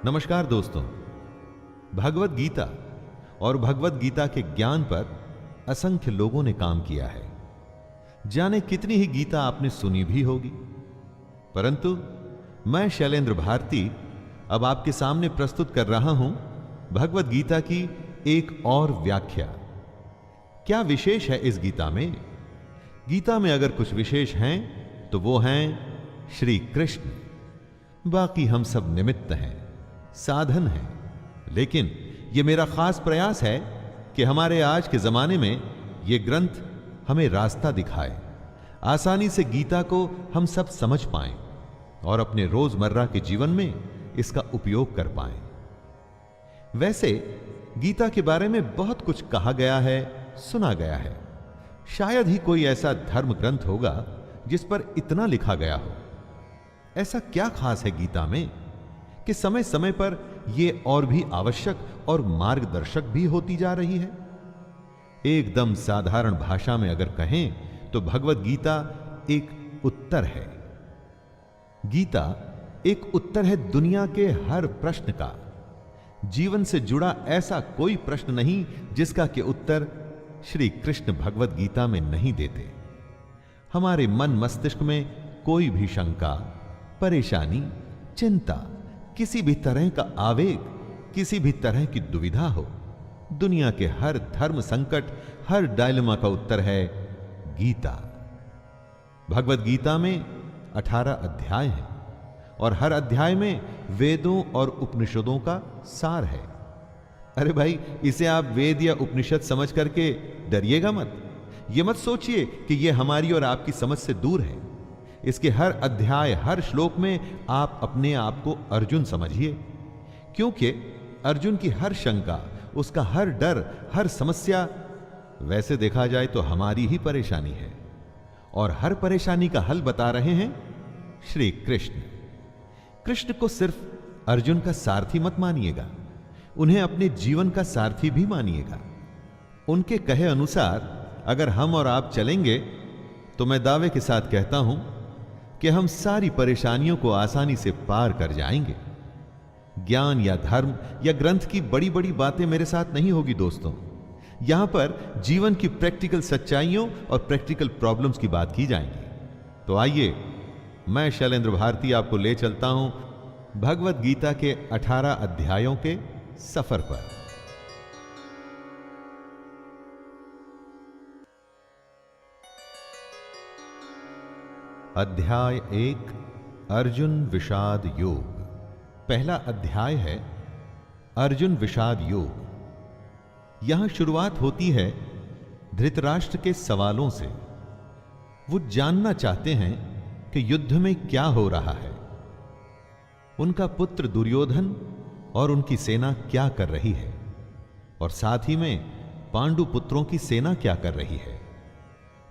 नमस्कार दोस्तों। भगवत गीता और भगवत गीता के ज्ञान पर असंख्य लोगों ने काम किया है। जाने कितनी ही गीता आपने सुनी भी होगी, परंतु मैं शैलेंद्र भारती अब आपके सामने प्रस्तुत कर रहा हूं भगवत गीता की एक और व्याख्या। क्या विशेष है इस गीता में? गीता में अगर कुछ विशेष हैं तो वो हैं श्री कृष्ण। बाकी हम सब निमित्त हैं, साधन है। लेकिन यह मेरा खास प्रयास है कि हमारे आज के जमाने में यह ग्रंथ हमें रास्ता दिखाए, आसानी से गीता को हम सब समझ पाएं और अपने रोजमर्रा के जीवन में इसका उपयोग कर पाएं। वैसे गीता के बारे में बहुत कुछ कहा गया है, सुना गया है। शायद ही कोई ऐसा धर्म ग्रंथ होगा जिस पर इतना लिखा गया हो। ऐसा क्या खास है गीता में कि समय समय पर यह और भी आवश्यक और मार्गदर्शक भी होती जा रही है? एकदम साधारण भाषा में अगर कहें तो भगवत गीता एक उत्तर है। गीता एक उत्तर है दुनिया के हर प्रश्न का। जीवन से जुड़ा ऐसा कोई प्रश्न नहीं जिसका के उत्तर श्री कृष्ण भगवत गीता में नहीं देते। हमारे मन मस्तिष्क में कोई भी शंका, परेशानी, चिंता, किसी भी तरह का आवेग, किसी भी तरह की दुविधा हो, दुनिया के हर धर्म संकट, हर डायलेमा का उत्तर है गीता। भगवत गीता में 18 अध्याय हैं और हर अध्याय में वेदों और उपनिषदों का सार है। अरे भाई, इसे आप वेद या उपनिषद समझ करके डरिएगा मत। यह मत सोचिए कि यह हमारी और आपकी समझ से दूर है। इसके हर अध्याय, हर श्लोक में आप अपने आप को अर्जुन समझिए, क्योंकि अर्जुन की हर शंका, उसका हर डर, हर समस्या वैसे देखा जाए तो हमारी ही परेशानी है। और हर परेशानी का हल बता रहे हैं श्री कृष्ण। कृष्ण को सिर्फ अर्जुन का सारथी मत मानिएगा, उन्हें अपने जीवन का सारथी भी मानिएगा। उनके कहे अनुसार अगर हम और आप चलेंगे तो मैं दावे के साथ कहता हूं कि हम सारी परेशानियों को आसानी से पार कर जाएंगे। ज्ञान या धर्म या ग्रंथ की बड़ी बड़ी बातें मेरे साथ नहीं होगी दोस्तों। यहां पर जीवन की प्रैक्टिकल सच्चाइयों और प्रैक्टिकल प्रॉब्लम्स की बात की जाएगी। तो आइए, मैं शैलेंद्र भारती आपको ले चलता हूं भगवत गीता के 18 अध्यायों के सफर पर। अध्याय 1, अर्जुन विषाद योग। पहला अध्याय है अर्जुन विषाद योग। यहां शुरुआत होती है धृतराष्ट्र के सवालों से। वो जानना चाहते हैं कि युद्ध में क्या हो रहा है, उनका पुत्र दुर्योधन और उनकी सेना क्या कर रही है, और साथ ही में पांडु पुत्रों की सेना क्या कर रही है।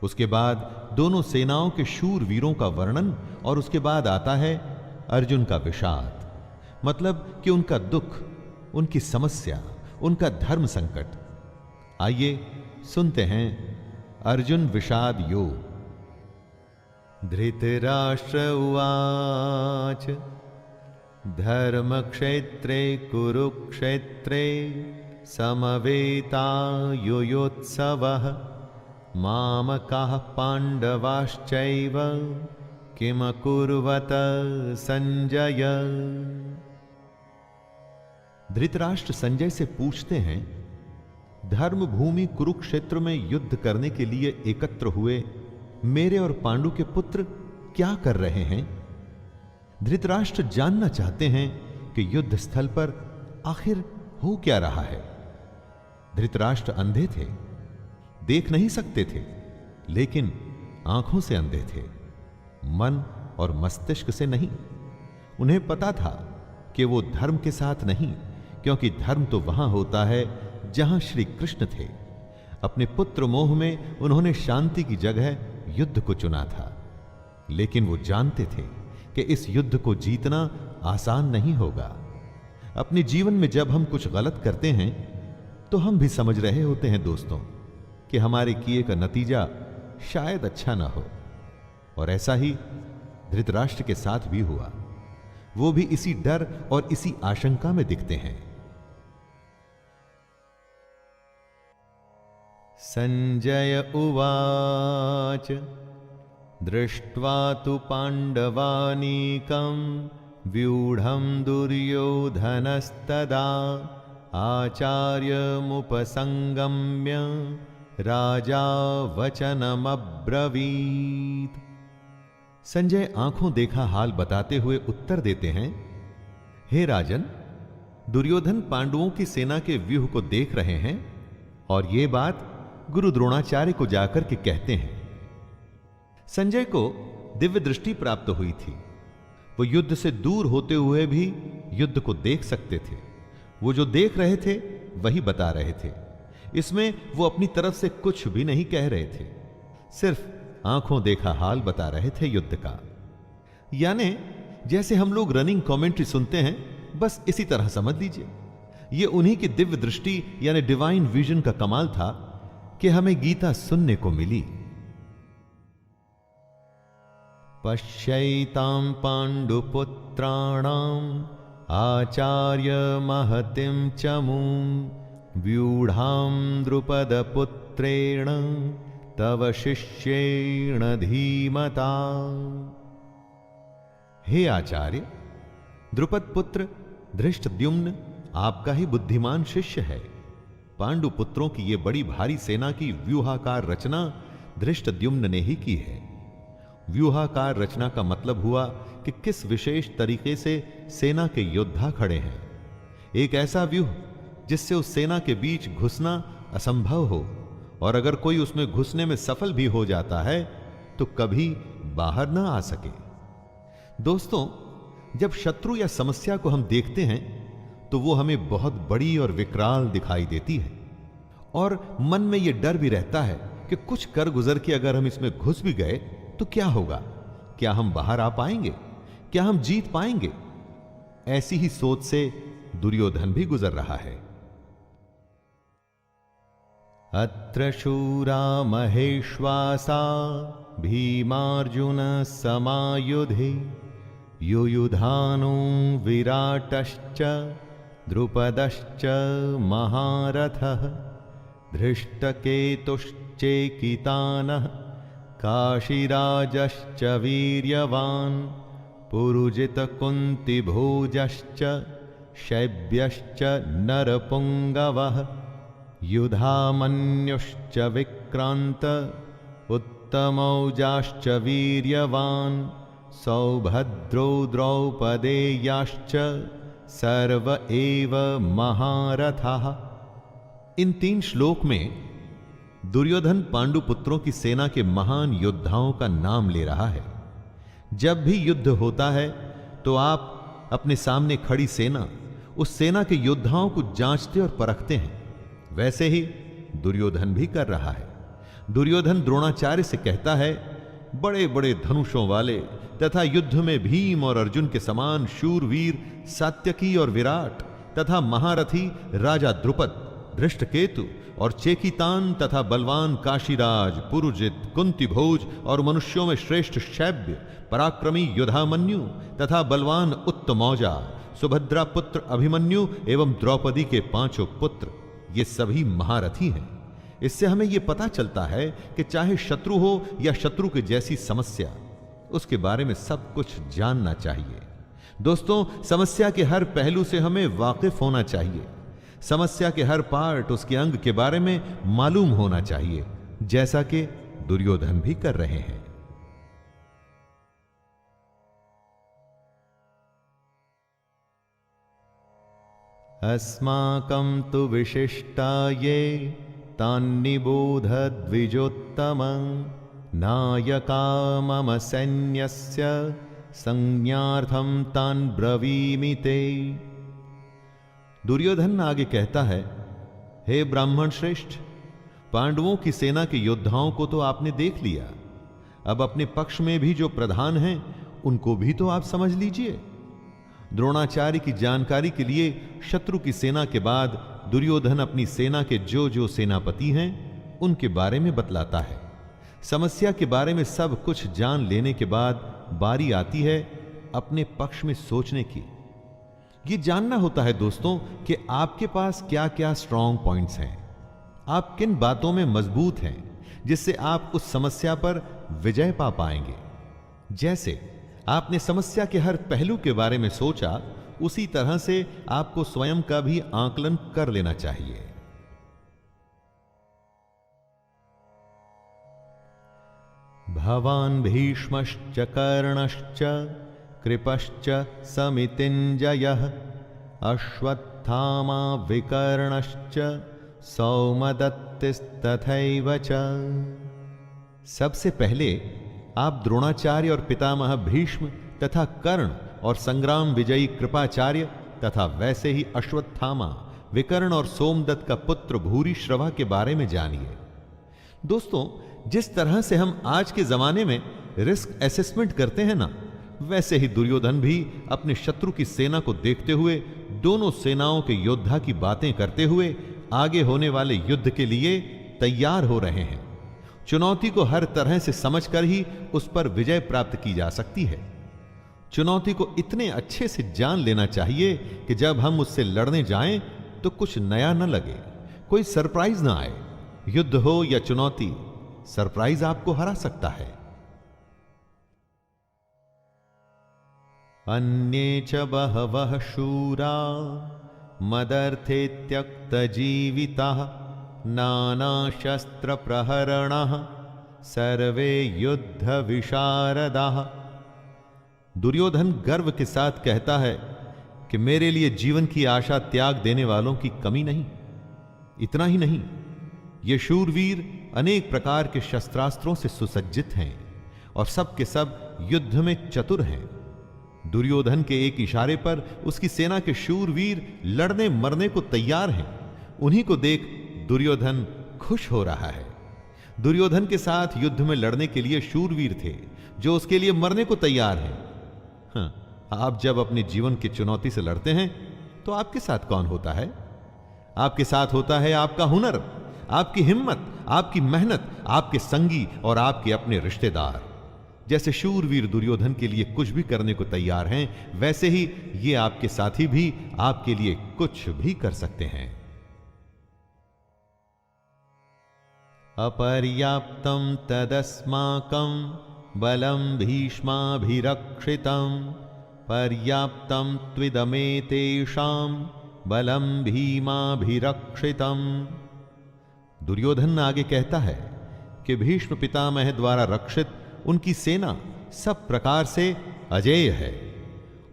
उसके बाद दोनों सेनाओं के शूर वीरों का वर्णन, और उसके बाद आता है अर्जुन का विषाद, मतलब कि उनका दुख, उनकी समस्या, उनका धर्म संकट। आइए सुनते हैं अर्जुन विषाद योग। धृतराष्ट्र उवाच धर्म क्षेत्रे कुरुक्षेत्रे समवेतायुयोत्सवः मामकाः पांडवाश्चैव किम कुर्वत संजय। धृतराष्ट्र संजय से पूछते हैं, धर्म भूमि कुरुक्षेत्र में युद्ध करने के लिए एकत्र हुए मेरे और पांडु के पुत्र क्या कर रहे हैं? धृतराष्ट्र जानना चाहते हैं कि युद्ध स्थल पर आखिर हो क्या रहा है। धृतराष्ट्र अंधे थे, देख नहीं सकते थे, लेकिन आंखों से अंधे थे, मन और मस्तिष्क से नहीं। उन्हें पता था कि वो धर्म के साथ नहीं, क्योंकि धर्म तो वहां होता है जहां श्री कृष्ण थे। अपने पुत्र मोह में उन्होंने शांति की जगह युद्ध को चुना था, लेकिन वो जानते थे कि इस युद्ध को जीतना आसान नहीं होगा। अपने जीवन में जब हम कुछ गलत करते हैं तो हम भी समझ रहे होते हैं दोस्तों कि हमारे किए का नतीजा शायद अच्छा ना हो। और ऐसा ही धृतराष्ट्र के साथ भी हुआ। वो भी इसी डर और इसी आशंका में दिखते हैं। संजय उवाच दृष्ट्वा तु पांडवानीकं व्यूढ़ं दुर्योधनस्तदा आचार्यमुपसंगम्य राजा वचनमब्रवीत्। संजय आंखों देखा हाल बताते हुए उत्तर देते हैं, हे राजन, दुर्योधन पांडवों की सेना के व्यूह को देख रहे हैं और यह बात गुरु द्रोणाचार्य को जाकर के कहते हैं। संजय को दिव्य दृष्टि प्राप्त हुई थी। वो युद्ध से दूर होते हुए भी युद्ध को देख सकते थे। वो जो देख रहे थे वही बता रहे थे। इसमें वो अपनी तरफ से कुछ भी नहीं कह रहे थे, सिर्फ आंखों देखा हाल बता रहे थे युद्ध का। यानी जैसे हम लोग रनिंग कमेंट्री सुनते हैं, बस इसी तरह समझ लीजिए। ये उन्हीं की दिव्य दृष्टि यानी डिवाइन विजन का कमाल था कि हमें गीता सुनने को मिली। पश्यैतां पांडुपुत्राणाम आचार्य महतिं चमूं व्यूढ़ां द्रुपदपुत्रेण तव शिष्येण धीमता। हे आचार्य, द्रुपद पुत्र धृष्टद्युम्न आपका ही बुद्धिमान शिष्य है। पांडु पुत्रों की ये बड़ी भारी सेना की व्यूहाकार रचना धृष्टद्युम्न ने ही की है। व्यूहाकार रचना का मतलब हुआ कि किस विशेष तरीके से सेना के योद्धा खड़े हैं। एक ऐसा व्यूह जिससे उस सेना के बीच घुसना असंभव हो, और अगर कोई उसमें घुसने में सफल भी हो जाता है तो कभी बाहर ना आ सके। दोस्तों, जब शत्रु या समस्या को हम देखते हैं तो वो हमें बहुत बड़ी और विकराल दिखाई देती है, और मन में यह डर भी रहता है कि कुछ कर गुजर के अगर हम इसमें घुस भी गए तो क्या होगा, क्या हम बाहर आ पाएंगे, क्या हम जीत पाएंगे। ऐसी ही सोच से दुर्योधन भी गुजर रहा है। अत्र शूरा महेश्वासा भीमार्जुन समायुधे युयुधानो विराटश्च द्रुपदश्च महारथः धृष्टकेतुश्चेकितानः काशीराजश्च वीर्यवान् पुरुजितकुन्तिभोजश्च शैब्यश्च नरपुङ्गवः युधामन्युश्च विक्रान्त उत्तमौजाश्च वीर्यवान् सौभद्रो द्रौपदेयाश्च सर्व एव महारथाः। इन 3 श्लोक में दुर्योधन पांडु पुत्रों की सेना के महान योद्धाओं का नाम ले रहा है। जब भी युद्ध होता है तो आप अपने सामने खड़ी सेना, उस सेना के योद्धाओं को जांचते और परखते हैं। वैसे ही दुर्योधन भी कर रहा है। दुर्योधन द्रोणाचार्य से कहता है, बड़े बड़े धनुषों वाले तथा युद्ध में भीम और अर्जुन के समान शूरवीर सात्यकी और विराट तथा महारथी राजा द्रुपद, धृष्टकेतु और चेकितान तथा बलवान काशीराज, पुरुजित, कुंतीभोज और मनुष्यों में श्रेष्ठ शैब्य, पराक्रमी युधामन्यु तथा बलवान उत्तमौजा, सुभद्रा पुत्र अभिमन्यु एवं द्रौपदी के 5 पुत्र, ये सभी महारथी हैं। इससे हमें यह पता चलता है कि चाहे शत्रु हो या शत्रु की जैसी समस्या, उसके बारे में सब कुछ जानना चाहिए। दोस्तों, समस्या के हर पहलू से हमें वाकिफ होना चाहिए। समस्या के हर पार्ट, उसके अंग के बारे में मालूम होना चाहिए, जैसा कि दुर्योधन भी कर रहे हैं। अस्माकं तु विशिष्टा ये तान्निबोध द्विजोत्तमं नायका मम सैन्यस्य संज्ञार्थं तान् ब्रवीमि ते। दुर्योधन आगे कहता है, हे ब्राह्मण श्रेष्ठ, पांडवों की सेना के योद्धाओं को तो आपने देख लिया, अब अपने पक्ष में भी जो प्रधान हैं उनको भी तो आप समझ लीजिए। द्रोणाचार्य की जानकारी के लिए शत्रु की सेना के बाद दुर्योधन अपनी सेना के जो जो सेनापति हैं उनके बारे में बतलाता है। समस्या के बारे में सब कुछ जान लेने के बाद बारी आती है अपने पक्ष में सोचने की। ये जानना होता है दोस्तों कि आपके पास क्या क्या स्ट्रांग पॉइंट्स हैं, आप किन बातों में मजबूत हैं, जिससे आप उस समस्या पर विजय पा पाएंगे। जैसे आपने समस्या के हर पहलू के बारे में सोचा, उसी तरह से आपको स्वयं का भी आकलन कर लेना चाहिए। भवान् भीष्मश्च कर्णश्च कृपश्च समितिञ्जयः अश्वत्थामा विकर्णश्च सौमदत्तिस्तथैव च। सबसे पहले आप द्रोणाचार्य और पितामह भीष्म तथा कर्ण और संग्राम विजयी कृपाचार्य तथा वैसे ही अश्वत्थामा, विकर्ण और सोमदत्त का पुत्र भूरिश्रवा के बारे में जानिए। दोस्तों, जिस तरह से हम आज के जमाने में रिस्क असेसमेंट करते हैं ना, वैसे ही दुर्योधन भी अपने शत्रु की सेना को देखते हुए दोनों सेनाओं के योद्धा की बातें करते हुए आगे होने वाले युद्ध के लिए तैयार हो रहे हैं। चुनौती को हर तरह से समझकर ही उस पर विजय प्राप्त की जा सकती है। चुनौती को इतने अच्छे से जान लेना चाहिए कि जब हम उससे लड़ने जाएं तो कुछ नया न लगे, कोई सरप्राइज ना आए। युद्ध हो या चुनौती, सरप्राइज आपको हरा सकता है। अन्ये च बहवः शूरा मदर्थे त्यक्तजीविताः नानाशस्त्र प्रहरणाः सर्वे युद्ध विशारदाः। दुर्योधन गर्व के साथ कहता है कि मेरे लिए जीवन की आशा त्याग देने वालों की कमी नहीं। इतना ही नहीं, ये शूरवीर अनेक प्रकार के शस्त्रास्त्रों से सुसज्जित हैं और सब के सब युद्ध में चतुर हैं। दुर्योधन के एक इशारे पर उसकी सेना के शूरवीर लड़ने मरने को तैयार हैं। उन्हीं को देख दुर्योधन खुश हो रहा है। दुर्योधन के साथ युद्ध में लड़ने के लिए शूरवीर थे जो उसके लिए मरने को तैयार हैं। आप जब अपने जीवन की चुनौती से लड़ते हैं तो आपके साथ कौन होता है? आपके साथ होता है आपका हुनर, आपकी हिम्मत, आपकी मेहनत, आपके संगी और आपके अपने रिश्तेदार। जैसे शूरवीर दुर्योधन के लिए कुछ भी करने को तैयार हैं, वैसे ही ये आपके साथी भी आपके लिए कुछ भी कर सकते हैं। अपर्याप्तं तदस्माकं बलं भीष्माभिरक्षितं पर्याप्तं त्विदमेतेषां बलं भीमाभिरक्षितं। दुर्योधन आगे कहता है कि भीष्म पितामह द्वारा रक्षित उनकी सेना सब प्रकार से अजेय है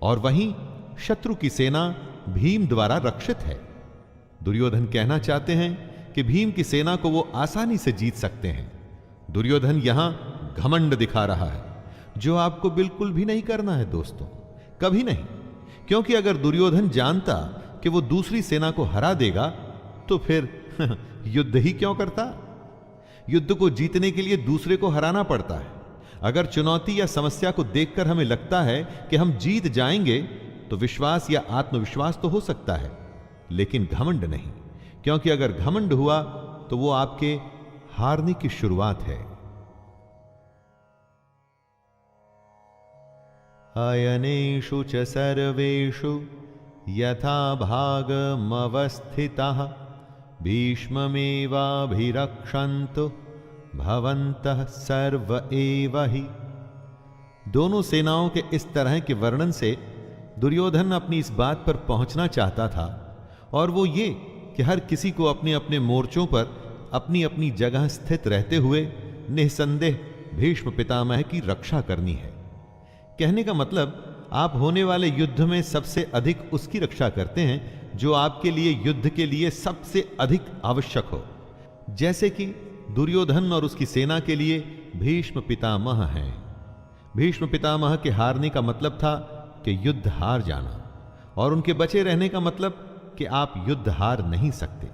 और वहीं शत्रु की सेना भीम द्वारा रक्षित है। दुर्योधन कहना चाहते हैं कि भीम की सेना को वो आसानी से जीत सकते हैं। दुर्योधन यहां घमंड दिखा रहा है, जो आपको बिल्कुल भी नहीं करना है दोस्तों, कभी नहीं। क्योंकि अगर दुर्योधन जानता कि वो दूसरी सेना को हरा देगा तो फिर युद्ध ही क्यों करता? युद्ध को जीतने के लिए दूसरे को हराना पड़ता है। अगर चुनौती या समस्या को देखकर हमें लगता है कि हम जीत जाएंगे तो विश्वास या आत्मविश्वास तो हो सकता है, लेकिन घमंड नहीं। क्योंकि अगर घमंड हुआ तो वो आपके हारने की शुरुआत है। अयनेषु च सर्वेषु यथा भागमवस्थिताः भीष्ममेवाभिरक्षन्तु भवन्तः सर्व एव हि। दोनों सेनाओं के इस तरह के वर्णन से दुर्योधन अपनी इस बात पर पहुंचना चाहता था, और वो ये कि हर किसी को अपने अपने मोर्चों पर अपनी अपनी जगह स्थित रहते हुए निसंदेह भीष्म पितामह की रक्षा करनी है। कहने का मतलब, आप होने वाले युद्ध में सबसे अधिक उसकी रक्षा करते हैं जो आपके लिए युद्ध के लिए सबसे अधिक आवश्यक हो। जैसे कि दुर्योधन और उसकी सेना के लिए भीष्म पितामह हैं। भीष्म पितामह के हारने का मतलब था कि युद्ध हार जाना, और उनके बचे रहने का मतलब कि आप युद्ध हार नहीं सकते।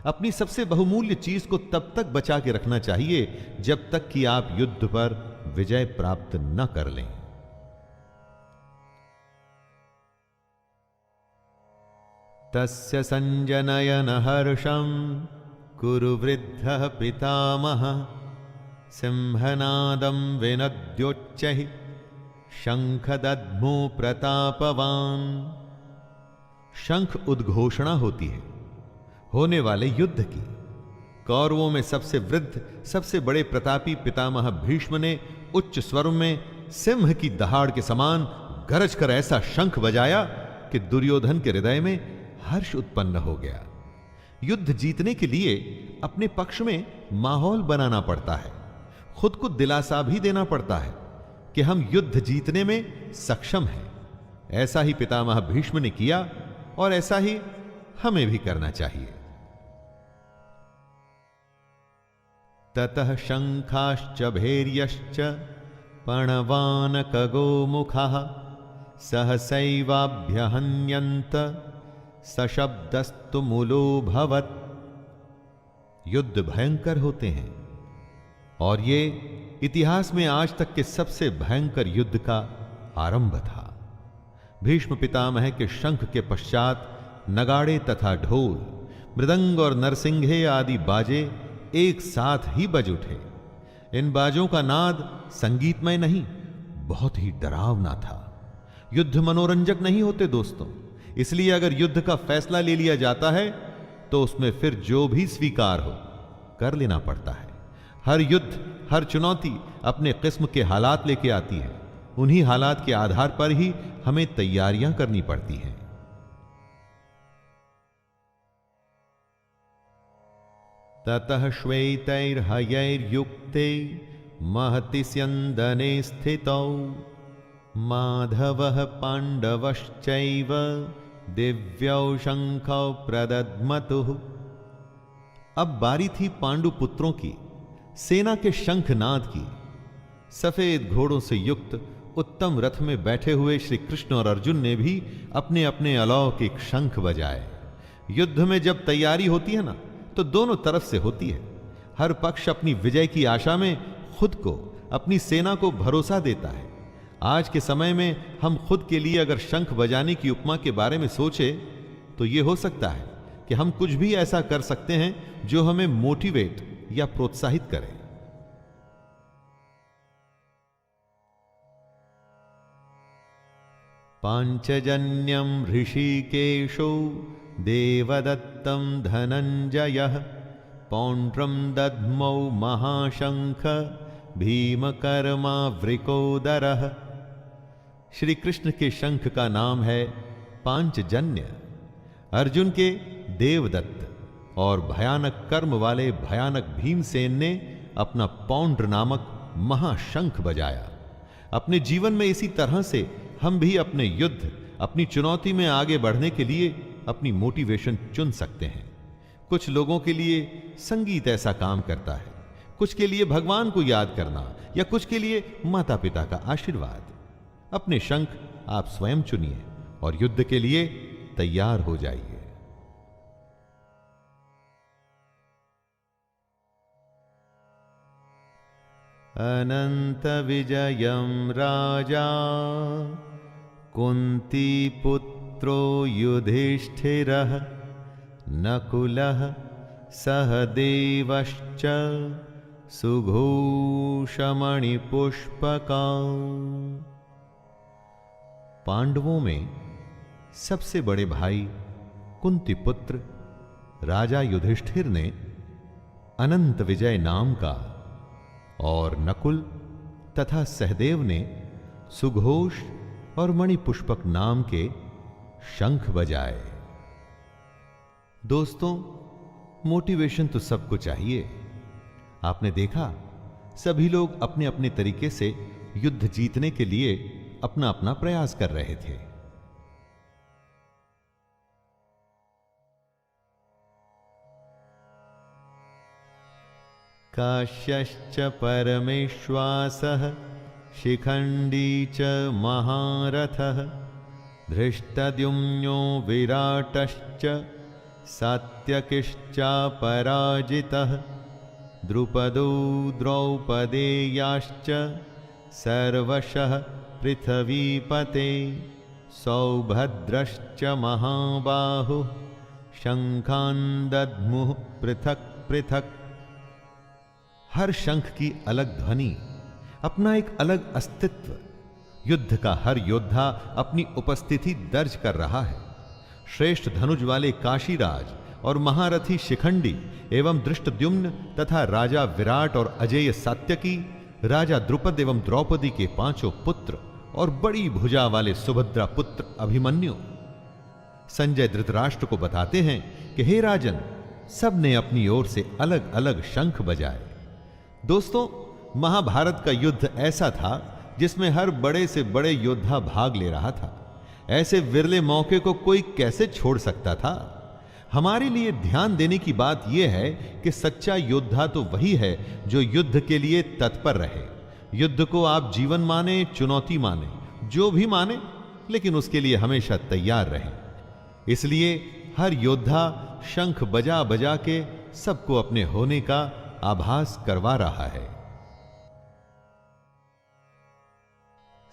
अपनी सबसे बहुमूल्य चीज को तब तक बचा के रखना चाहिए जब तक कि आप युद्ध पर विजय प्राप्त न कर लें। तस्य संजनयन हर्षं कुरु वृद्धः पितामहः सिंहनादं विनद्योच्चैः शंख दद्मो प्रतापवान। शंख उद्घोषणा होती है होने वाले युद्ध की। कौरवों में सबसे वृद्ध, सबसे बड़े प्रतापी पितामह भीष्म ने उच्च स्वर में सिंह की दहाड़ के समान गरज कर ऐसा शंख बजाया कि दुर्योधन के हृदय में हर्ष उत्पन्न हो गया। युद्ध जीतने के लिए अपने पक्ष में माहौल बनाना पड़ता है, खुद को दिलासा भी देना पड़ता है कि हम युद्ध जीतने में सक्षम हैं। ऐसा ही पितामह भीष्म ने किया और ऐसा ही हमें भी करना चाहिए। ततः शंखाश्च भैर्यश्च पणवानकगो मुखाः सहसैवाभ्यहन्यन्त सशब्दस्तु मूलोऽभवत्। युद्ध भयंकर होते हैं और ये इतिहास में आज तक के सबसे भयंकर युद्ध का आरंभ था। भीष्म पितामह के शंख के पश्चात नगाड़े तथा ढोल, मृदंग और नरसिंघे आदि बाजे एक साथ ही बज उठे। इन बाजों का नाद संगीतमय नहीं, बहुत ही डरावना था। युद्ध मनोरंजक नहीं होते दोस्तों, इसलिए अगर युद्ध का फैसला ले लिया जाता है तो उसमें फिर जो भी स्वीकार हो कर लेना पड़ता है। हर युद्ध, हर चुनौती अपने किस्म के हालात लेके आती है। उन्हीं हालात के आधार पर ही हमें तैयारियां करनी पड़ती हैं। ततः श्वेतैर्हयैर्युक्ते महति स्यन्दने स्थितौ माधवः पाण्डवश्चैव दिव्यौ शंखौ प्रदद्मतुः। अब बारी थी पांडु पुत्रों की सेना के शंखनाद की। सफेद घोड़ों से युक्त उत्तम रथ में बैठे हुए श्री कृष्ण और अर्जुन ने भी अपने अपने अलौकिक शंख बजाए। युद्ध में जब तैयारी होती है ना, तो दोनों तरफ से होती है। हर पक्ष अपनी विजय की आशा में खुद को, अपनी सेना को भरोसा देता है। आज के समय में हम खुद के लिए अगर शंख बजाने की उपमा के बारे में सोचे तो यह हो सकता है कि हम कुछ भी ऐसा कर सकते हैं जो हमें मोटिवेट या प्रोत्साहित करे। पांचजन्यम ऋषिकेशो देवदत्तं धनंजयः पौंड्रम दद्मौ महाशंख भीमकर्मावृकोदरः। श्री कृष्ण के शंख का नाम है पांचजन्य। अर्जुन के देवदत्त और भयानक कर्म वाले भयानक भीमसेन ने अपना पौंड्र नामक महाशंख बजाया। अपने जीवन में इसी तरह से हम भी अपने युद्ध, अपनी चुनौती में आगे बढ़ने के लिए अपनी मोटिवेशन चुन सकते हैं। कुछ लोगों के लिए संगीत ऐसा काम करता है, कुछ के लिए भगवान को याद करना, या कुछ के लिए माता पिता का आशीर्वाद। अपने शंख आप स्वयं चुनिए और युद्ध के लिए तैयार हो जाइए। अनंत विजयम राजा कुंती पुत्रो युधिष्ठिरः नकुलः सहदेवश्च सुघोषमणिपुष्पका। पांडवों में सबसे बड़े भाई कुंती पुत्र राजा युधिष्ठिर ने अनंत विजय नाम का और नकुल तथा सहदेव ने सुघोष और मणिपुष्पक नाम के शंख बजाए। दोस्तों, मोटिवेशन तो सबको चाहिए। आपने देखा सभी लोग अपने अपने तरीके से युद्ध जीतने के लिए अपना अपना प्रयास कर रहे थे। काश्यश्च परमेश्वासः शिखंडी च महारथः धृष्टद्युम्नो विराटश्च सात्यकिश्चापराजितः द्रुपदो द्रौपदेयाश्च सर्वशः पृथ्वीपते सौभद्रश्च महाबाहुः शंखान् दद्मुः पृथक् पृथक्। हर शंख की अलग ध्वनि, अपना एक अलग अस्तित्व, युद्ध का हर योद्धा अपनी उपस्थिति दर्ज कर रहा है। श्रेष्ठ धनुष वाले काशीराज और महारथी शिखंडी एवं दृष्टद्युम्न तथा राजा विराट और अजेय सात्यकी, राजा द्रुपद एवं द्रौपदी के 5 पुत्र और बड़ी भुजा वाले सुभद्रा पुत्र अभिमन्यु। संजय धृतराष्ट्र को बताते हैं कि हे राजन, सब ने अपनी ओर से अलग अलग शंख बजाए। दोस्तों, महाभारत का युद्ध ऐसा था जिसमें हर बड़े से बड़े योद्धा भाग ले रहा था। ऐसे विरले मौके को कोई कैसे छोड़ सकता था? हमारे लिए ध्यान देने की बात यह है कि सच्चा योद्धा तो वही है जो युद्ध के लिए तत्पर रहे। युद्ध को आप जीवन माने, चुनौती माने, जो भी माने, लेकिन उसके लिए हमेशा तैयार रहें। इसलिए हर योद्धा शंख बजा बजा के सबको अपने होने का आभास करवा रहा है।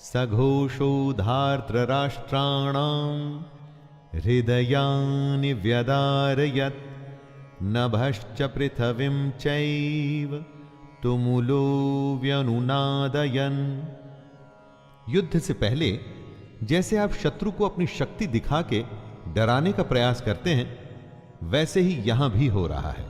सघोषो धार्तराष्ट्राणां हृदयानि व्यदारयत् नभश्च पृथिवीं चैव तुमुलो व्यनुनादयन्। युद्ध से पहले जैसे आप शत्रु को अपनी शक्ति दिखा के डराने का प्रयास करते हैं, वैसे ही यहां भी हो रहा है।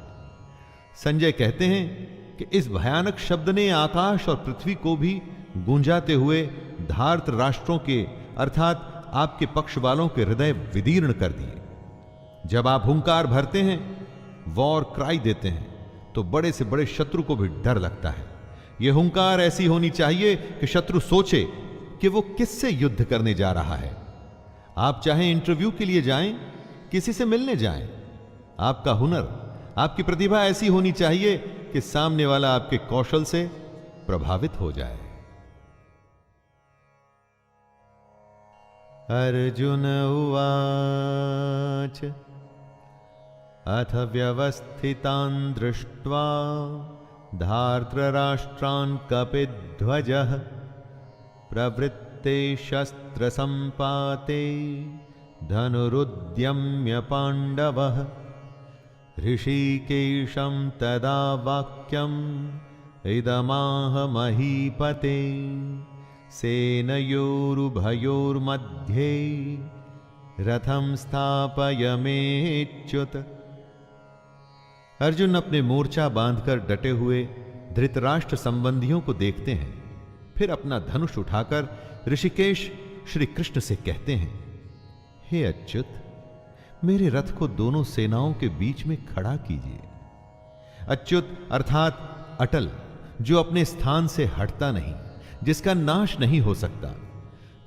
संजय कहते हैं कि इस भयानक शब्द ने आकाश और पृथ्वी को भी गूंजाते हुए धार्त राष्ट्रों के अर्थात आपके पक्ष वालों के हृदय विदीर्ण कर दिए। जब आप हुंकार भरते हैं, वॉर क्राई देते हैं, तो बड़े से बड़े शत्रु को भी डर लगता है। यह हुंकार ऐसी होनी चाहिए कि शत्रु सोचे कि वो किससे युद्ध करने जा रहा है। आप चाहे इंटरव्यू के लिए जाएं, किसी से मिलने जाएं, आपका हुनर, आपकी प्रतिभा ऐसी होनी चाहिए कि सामने वाला आपके कौशल से प्रभावित हो जाए। अर्जुन उवाच अथ व्यवस्थितान् दृष्ट्वा धार्तराष्ट्रान् कपिध्वजः प्रवृत्ते शस्त्रसम्पाते धनुरुद्यम्य पाण्डवः। ऋषिकेशं तदा वाक्यम् इदमाह महीपते सेनयोरुभयोर्मध्ये रथं स्थापयमेच्युत। अर्जुन अपने मोर्चा बांधकर डटे हुए धृतराष्ट्र संबंधियों को देखते हैं, फिर अपना धनुष उठाकर ऋषिकेश श्री कृष्ण से कहते हैं, हे अच्युत, मेरे रथ को दोनों सेनाओं के बीच में खड़ा कीजिए। अच्युत अर्थात अटल, जो अपने स्थान से हटता नहीं, जिसका नाश नहीं हो सकता।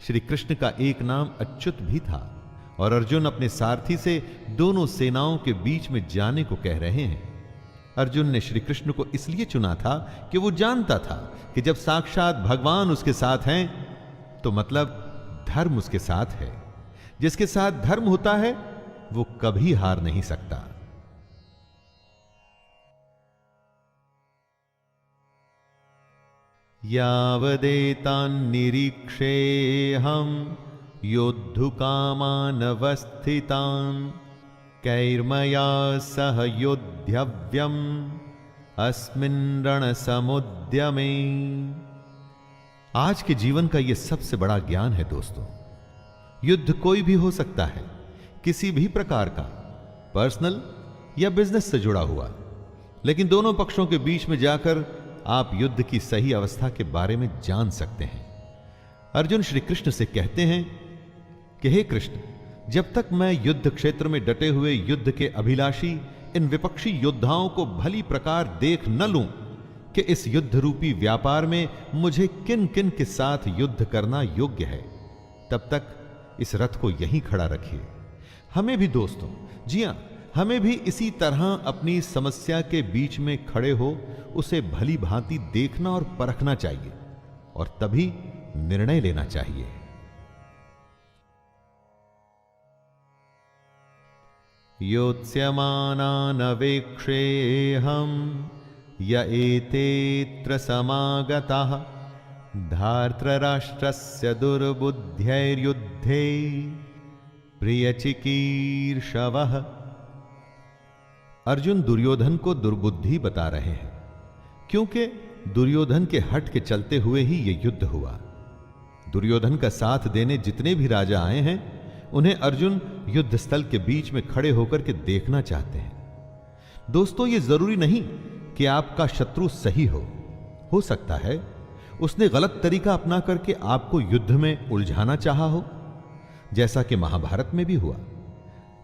श्री कृष्ण का एक नाम अच्युत भी था और अर्जुन अपने सारथी से दोनों सेनाओं के बीच में जाने को कह रहे हैं। अर्जुन ने श्री कृष्ण को इसलिए चुना था कि वो जानता था कि जब साक्षात भगवान उसके साथ हैं तो मतलब धर्म उसके साथ है। जिसके साथ धर्म होता है वो कभी हार नहीं सकता। यावदेतान्निरीक्षेऽहं योद्धुकामानवस्थितान् कैर्मया सह योद्धव्यम् अस्मिन् रणसमुद्यमे। आज के जीवन का यह सबसे बड़ा ज्ञान है दोस्तों। युद्ध कोई भी हो सकता है, किसी भी प्रकार का, पर्सनल या बिजनेस से जुड़ा हुआ, लेकिन दोनों पक्षों के बीच में जाकर आप युद्ध की सही अवस्था के बारे में जान सकते हैं। अर्जुन श्री कृष्ण से कहते हैं कि हे कृष्ण, जब तक मैं युद्ध क्षेत्र में डटे हुए युद्ध के अभिलाषी इन विपक्षी योद्धाओं को भली प्रकार देख न लूं कि इस युद्ध रूपी व्यापार में मुझे किन किन के साथ युद्ध करना योग्य है, तब तक इस रथ को यहीं खड़ा रखिए। हमें भी दोस्तों, जी हां, हमें भी इसी तरह अपनी समस्या के बीच में खड़े हो उसे भली भांति देखना और परखना चाहिए और तभी निर्णय लेना चाहिए। योत्स्यमानानवेक्षेऽहं य एतेऽत्र समागताः धार्तराष्ट्रस्य दुर्बुद्ध्यैर्युद्धे प्रियचिकीर्षवः। अर्जुन दुर्योधन को दुर्बुद्धि बता रहे हैं, क्योंकि दुर्योधन के हट के चलते हुए ही यह युद्ध हुआ। दुर्योधन का साथ देने जितने भी राजा आए हैं, उन्हें अर्जुन युद्ध स्थल के बीच में खड़े होकर के देखना चाहते हैं। दोस्तों, यह जरूरी नहीं कि आपका शत्रु सही हो सकता है उसने गलत तरीका अपना करके आपको युद्ध में उलझाना चाहा हो, जैसा कि महाभारत में भी हुआ।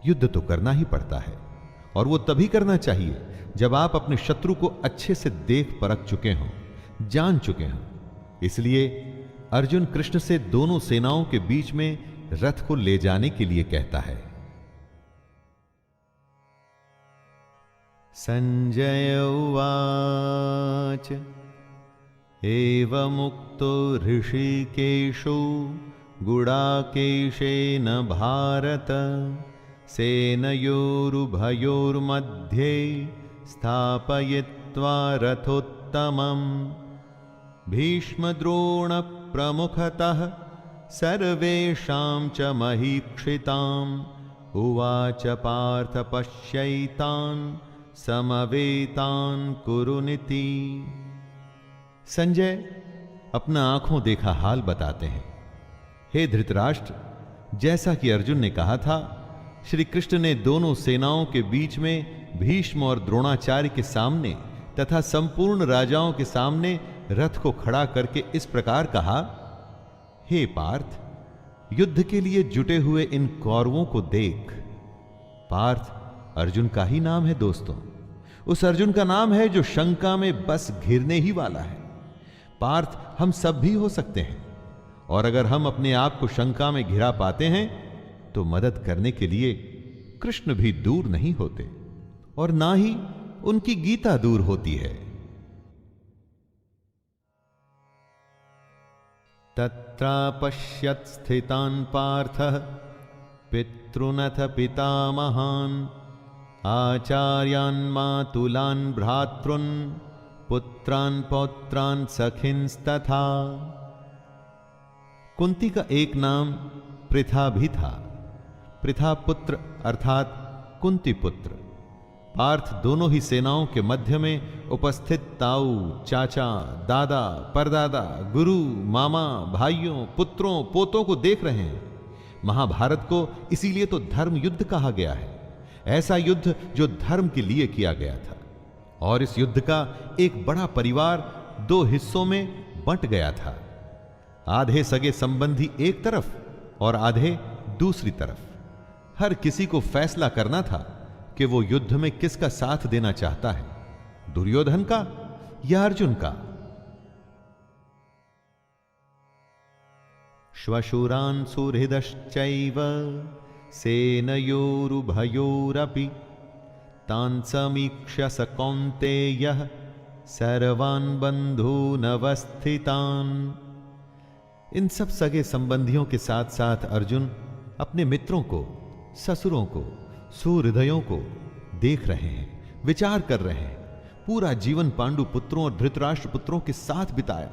युद्ध तो करना ही पड़ता है, और वो तभी करना चाहिए जब आप अपने शत्रु को अच्छे से देख परख चुके हों, जान चुके हों। इसलिए अर्जुन कृष्ण से दोनों सेनाओं के बीच में रथ को ले जाने के लिए कहता है। संजय उवाच एवमुक्तो ऋषिकेशो गुडाकेशेन भारत सेनयोरुभयोर्मध्ये स्थापयित्वा रथोत्तमम् भीष्मद्रोणप्रमुखतः सर्वेषां च महीक्षिताम् उवाच पार्थ पश्यैतान् समवेतान् कुरुनिति। संजय अपना आंखों देखा हाल बताते हैं। हे धृतराष्ट्र, जैसा कि अर्जुन ने कहा था, श्री कृष्ण ने दोनों सेनाओं के बीच में भीष्म और द्रोणाचार्य के सामने तथा संपूर्ण राजाओं के सामने रथ को खड़ा करके इस प्रकार कहा, हे पार्थ, युद्ध के लिए जुटे हुए इन कौरवों को देख। पार्थ अर्जुन का ही नाम है दोस्तों, उस अर्जुन का नाम है जो शंका में बस घिरने ही वाला है। पार्थ हम सब भी हो सकते हैं, और अगर हम अपने आप को शंका में घिरा पाते हैं तो मदद करने के लिए कृष्ण भी दूर नहीं होते, और ना ही उनकी गीता दूर होती है। तत्रापश्यत् स्थितान् पार्थः पितॄनथ पितामहान् आचार्यान् मातुलान् भ्रातॄन् पुत्रान् पौत्रान् सखिंस्तथा। कुंती का एक नाम पृथा भी था। पृथा पुत्र अर्थात कुंती पुत्र। पार्थ दोनों ही सेनाओं के मध्य में उपस्थित ताऊ, चाचा, दादा, परदादा, गुरु, मामा, भाइयों, पुत्रों, पोतों को देख रहे हैं। महाभारत को इसीलिए तो धर्म युद्ध कहा गया है, ऐसा युद्ध जो धर्म के लिए किया गया था। और इस युद्ध का एक बड़ा परिवार दो हिस्सों में बंट गया था। आधे सगे संबंधी एक तरफ और आधे दूसरी तरफ। हर किसी को फैसला करना था कि वो युद्ध में किसका साथ देना चाहता है, दुर्योधन का या अर्जुन का। श्वशुरान् सुहृदश्चैव सेनयोरुभयोरपि तान् समीक्ष्य स कौन्तेयः सर्वान् बन्धूनवस्थितान्। इन सब सगे संबंधियों के साथ साथ अर्जुन अपने मित्रों को, ससुरों को, सुहृदयों को देख रहे हैं, विचार कर रहे हैं। पूरा जीवन पांडु पुत्रों और धृतराष्ट्र पुत्रों के साथ बिताया।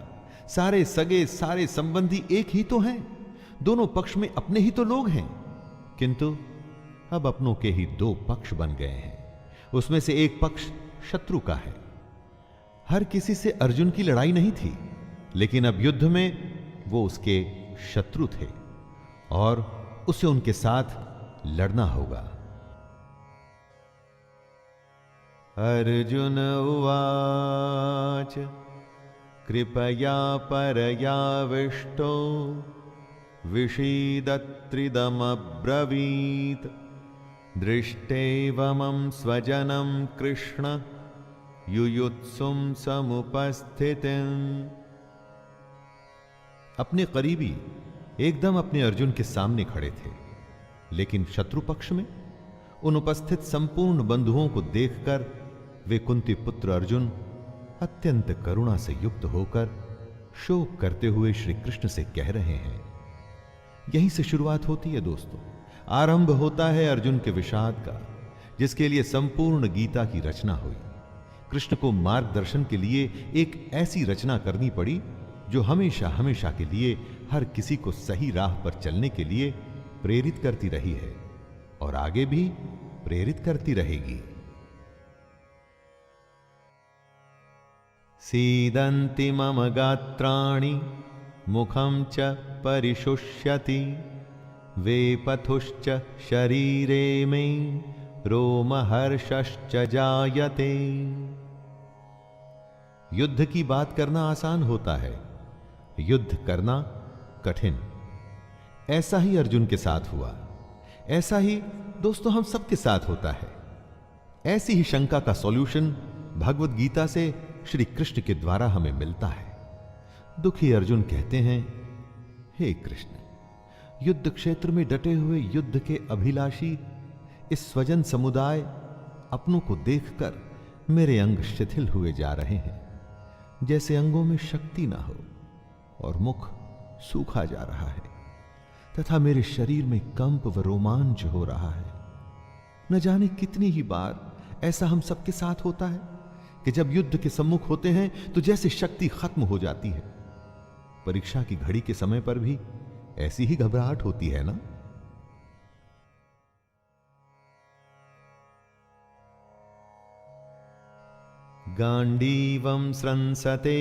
सारे सगे, सारे संबंधी एक ही तो हैं, दोनों पक्ष में अपने ही तो लोग हैं, किंतु अब अपनों के ही दो पक्ष बन गए हैं। उसमें से एक पक्ष शत्रु का है। हर किसी से अर्जुन की लड़ाई नहीं थी, लेकिन अब युद्ध में वो उसके शत्रु थे और उसे उनके साथ लड़ना होगा। अर्जुन उवाच कृपया परयाविष्टो विषीदत्रिदमब्रवीत् दृष्टैवमं स्वजनं कृष्ण युयुत्सुं समुपस्थितिम्। अपने करीबी एकदम अपने अर्जुन के सामने खड़े थे, लेकिन शत्रु पक्ष में उन उपस्थित संपूर्ण बंधुओं को देखकर वे कुंती पुत्र अर्जुन अत्यंत करुणा से युक्त होकर शोक करते हुए श्री कृष्ण से कह रहे हैं। यहीं से शुरुआत होती है दोस्तों, आरंभ होता है अर्जुन के विषाद का, जिसके लिए संपूर्ण गीता की रचना हुई। कृष्ण को मार्गदर्शन के लिए एक ऐसी रचना करनी पड़ी जो हमेशा हमेशा के लिए हर किसी को सही राह पर चलने के लिए प्रेरित करती रही है और आगे भी प्रेरित करती रहेगी। सीदन्ति मम गात्राणि मुखम च परिशुष्यति वेपथुश्च शरीरे में रोमहर्षश्च जायते। युद्ध की बात करना आसान होता है, युद्ध करना कठिन। ऐसा ही अर्जुन के साथ हुआ, ऐसा ही दोस्तों हम सबके साथ होता है। ऐसी ही शंका का सॉल्यूशन भगवत गीता से श्री कृष्ण के द्वारा हमें मिलता है। दुखी अर्जुन कहते हैं, हे कृष्ण, युद्ध क्षेत्र में डटे हुए युद्ध के अभिलाषी इस स्वजन समुदाय अपनों को देखकर मेरे अंग शिथिल हुए जा रहे हैं, जैसे अंगों में शक्ति ना हो और मुख सूखा जा रहा है तथा मेरे शरीर में कंप व रोमांच हो रहा है। न जाने कितनी ही बार ऐसा हम सबके साथ होता है कि जब युद्ध के सम्मुख होते हैं तो जैसे शक्ति खत्म हो जाती है। परीक्षा की घड़ी के समय पर भी ऐसी ही घबराहट होती है ना। गांडीवं स्रंसते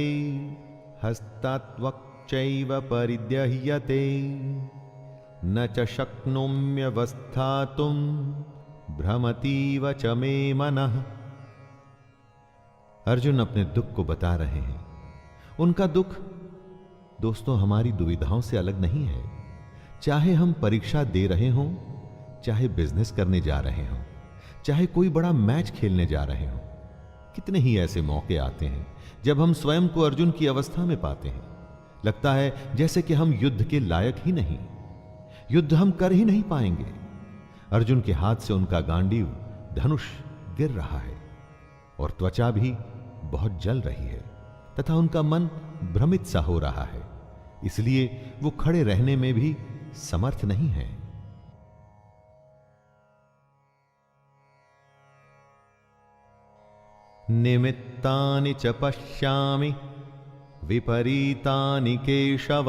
हस्तात्वक्चैव परिद्यह्यते न च शक्नोम्यवस्थातुं भ्रमतीव च मे मनः। अर्जुन अपने दुख को बता रहे हैं। उनका दुख दोस्तों हमारी दुविधाओं से अलग नहीं है। चाहे हम परीक्षा दे रहे हों, चाहे बिजनेस करने जा रहे हों, चाहे कोई बड़ा मैच खेलने जा रहे हों, कितने ही ऐसे मौके आते हैं जब हम स्वयं को अर्जुन की अवस्था में पाते हैं। लगता है जैसे कि हम युद्ध के लायक ही नहीं, युद्ध हम कर ही नहीं पाएंगे। अर्जुन के हाथ से उनका गांडीव धनुष गिर रहा है और त्वचा भी बहुत जल रही है तथा उनका मन भ्रमित सा हो रहा है, इसलिए वो खड़े रहने में भी समर्थ नहीं है। निमित्तानि च पश्यामि विपरीतानि केशव